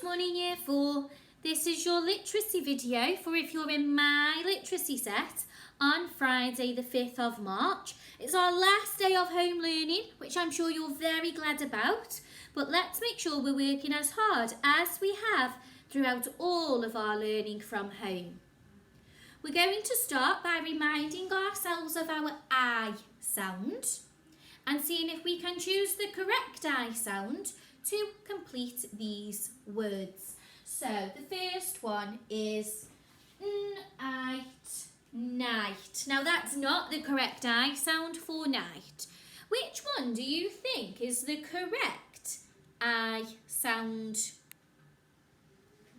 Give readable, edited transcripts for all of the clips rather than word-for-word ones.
Good morning Year 4. This is your literacy video for if you're in my literacy set on Friday the 5th of March. It's our last day of home learning, which I'm sure you're very glad about, but let's make sure we're working as hard as we have throughout all of our learning from home. We're going to start by reminding ourselves of our I sound and seeing if we can choose the correct I sound to complete these words. So the first one is night, night. Now that's not the correct I sound for night. Which one do you think is the correct I sound?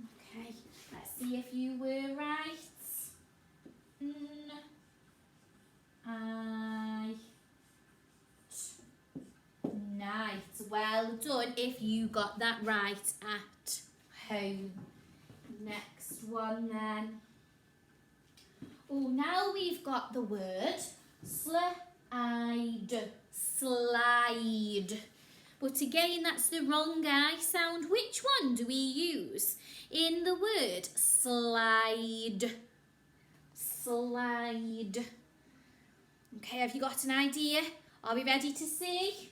Okay, let's see if you were right. Night. Well done if you got that right at home. Next one then. Oh, now we've got the word slide. Slide. But again, that's the wrong I sound. Which one do we use in the word slide? Slide. Okay, have you got an idea? Are we ready to see?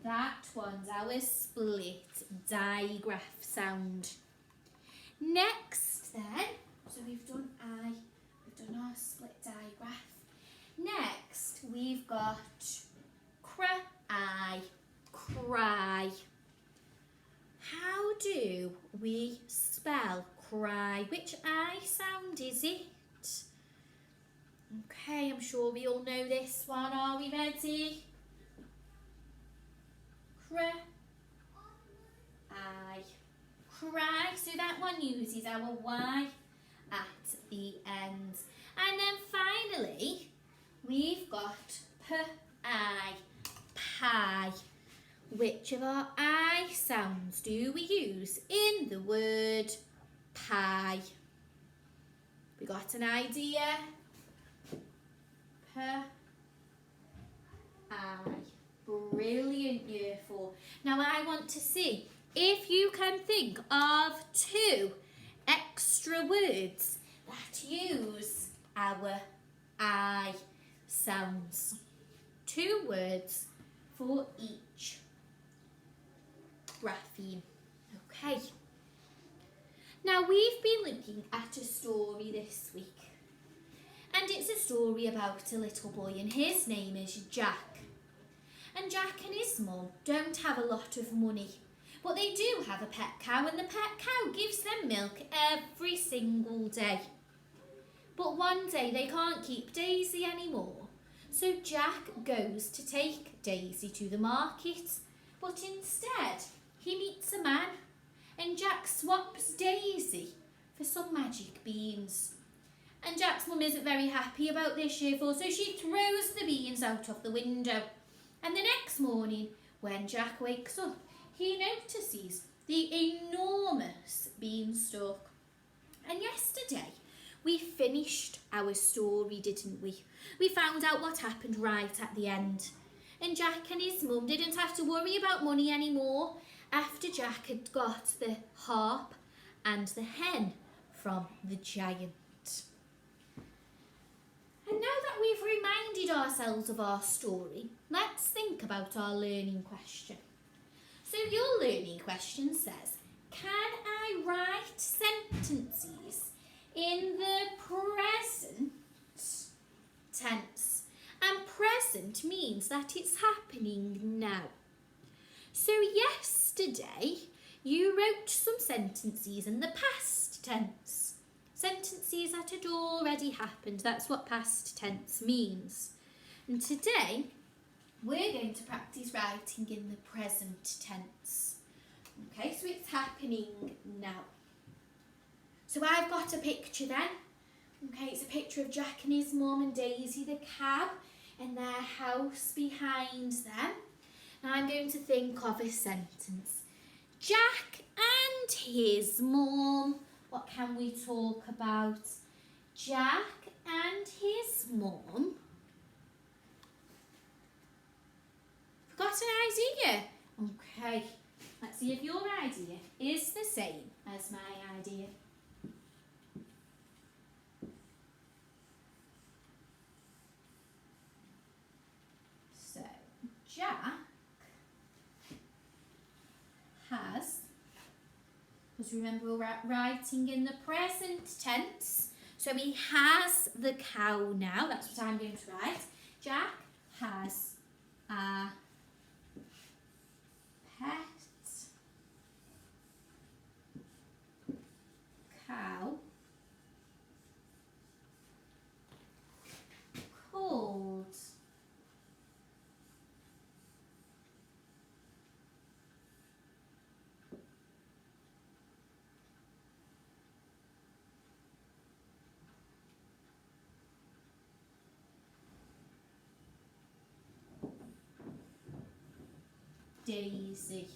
That one's our split digraph sound. Next then, so we've done our split digraph. Next we've got cry, cry. How do we spell cry? Which I sound is it? Okay, I'm sure we all know this one. Are we ready? Cry. Cry. So that one uses our Y at the end. And then finally, we've got P-I, pie. Which of our I sounds do we use in the word pie? We got an idea? P-I. Brilliant, Year 4. Now I want to see if you can think of 2 extra words that use our I sounds. 2 words for each grapheme. Okay. Now we've been looking at a story this week. And it's a story about a little boy and his name is Jack. And Jack and his mum don't have a lot of money, but they do have a pet cow and the pet cow gives them milk every single day. But one day they can't keep Daisy anymore, so Jack goes to take Daisy to the market, but instead he meets a man and Jack swaps Daisy for some magic beans. And Jack's mum isn't very happy about this, Year 4, so she throws the beans out of the window. And the next morning, when Jack wakes up, he notices the enormous beanstalk. And yesterday, we finished our story, didn't we? We found out what happened right at the end. And Jack and his mum didn't have to worry about money anymore after Jack had got the harp and the hen from the giant. And now that we've reminded ourselves of our story, let's think about our learning question. So your learning question says, can I write sentences in the present tense? And present means that it's happening now. So yesterday, you wrote some sentences in the past tense. Sentences that had already happened. That's what past tense means. And today, we're going to practice writing in the present tense. Okay, so it's happening now. So I've got a picture then. Okay, it's a picture of Jack and his mum and Daisy the cow and their house behind them. Now I'm going to think of a sentence. Jack and his mum. What can we talk about? Jack and his mum got an idea? Okay, let's see if your idea is the same as my idea. So, Jack has, because remember we're writing in the present tense, so he has the cow now. That's what I'm going to write. Jack has a pet cow called Daisy.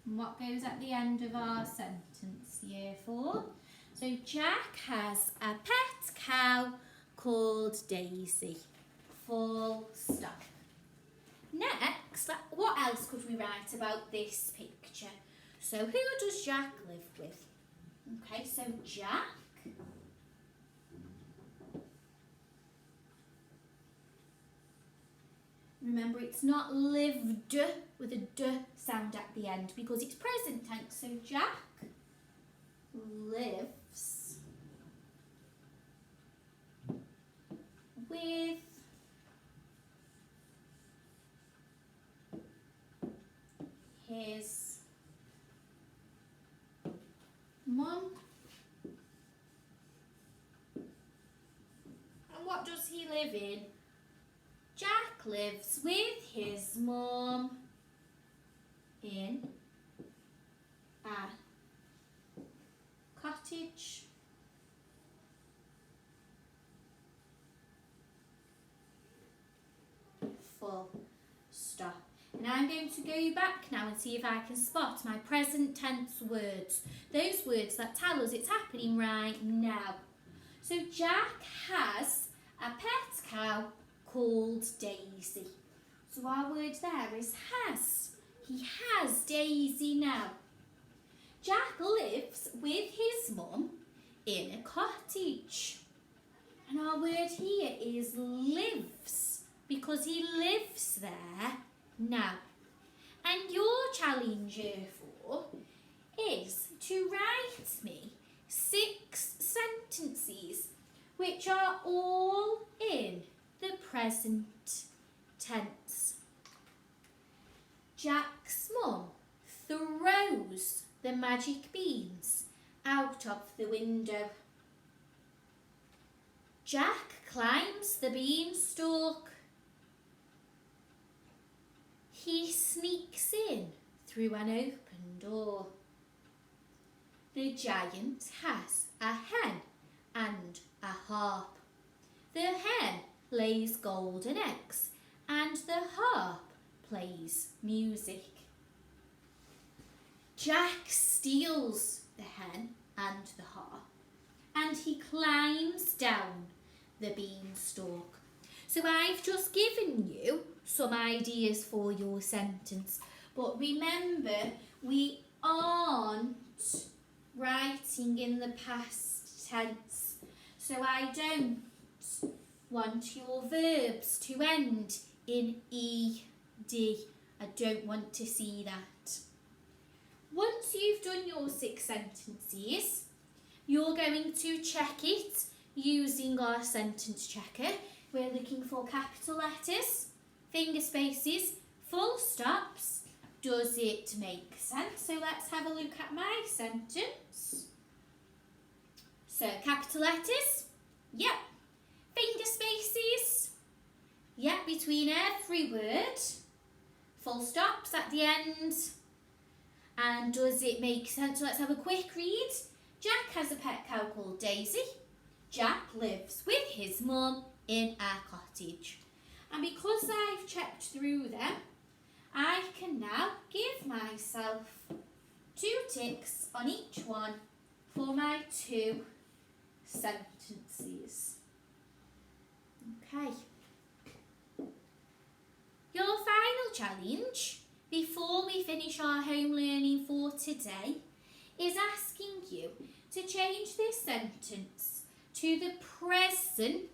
And what goes at the end of our sentence, year 4? So Jack has a pet cow called Daisy. Full stop. Next, what else could we write about this picture? So who does Jack live with? Okay, so Jack remember, it's not lived with a d sound at the end because it's present tense. So Jack lives with his mum. And what does he live in? Jack lives with his mum in a cottage. Full stop. And I'm going to go back now and see if I can spot my present tense words. Those words that tell us it's happening right now. So Jack has a pet cow called Daisy. So our word there is has. He has Daisy now. Jack lives with his mum in a cottage. And our word here is lives, because he lives there now. And your challenge, year 4, is to write me 6 sentences which are all in the present tense. Jack's mum throws the magic beans out of the window. Jack climbs the beanstalk. He sneaks in through an open door. The giant has a hen and a harp. The hen lays golden eggs and the harp plays music. Jack steals the hen and the harp and he climbs down the beanstalk. So I've just given you some ideas for your sentence, but remember we aren't writing in the past tense, so I don't want your verbs to end in ed. I don't want to see that. Once you've done your 6 sentences, you're going to check it using our sentence checker. We're looking for capital letters, finger spaces, full stops. Does it make sense? So let's have a look at my sentence. So capital letters, yep. Finger spaces, yep, between every word. Full stops at the end. And does it make sense? So let's have a quick read. Jack has a pet cow called Daisy. Jack lives with his mum in a cottage. And because I've checked through them, I can now give myself 2 ticks on each one for my 2 sentences. Okay, Your final challenge, before we finish our home learning for today, is asking you to change this sentence to the present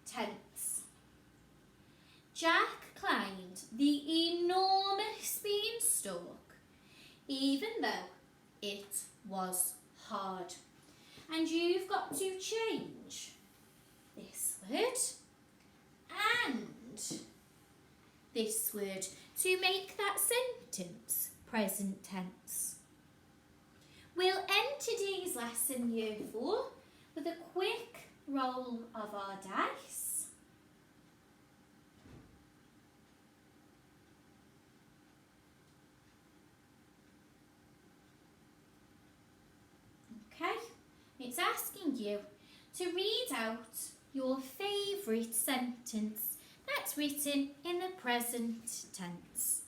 tense. Jack climbed the enormous beanstalk, even though it was hard. And you've got to change this word and this word to make that sentence present tense. We'll end today's lesson, Year 4, with a quick roll of our dice. Okay, it's asking you to read out your favourite sentence that's written in the present tense.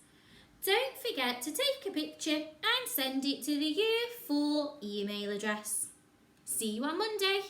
Don't forget to take a picture and send it to the Year 4 email address. See you on Monday.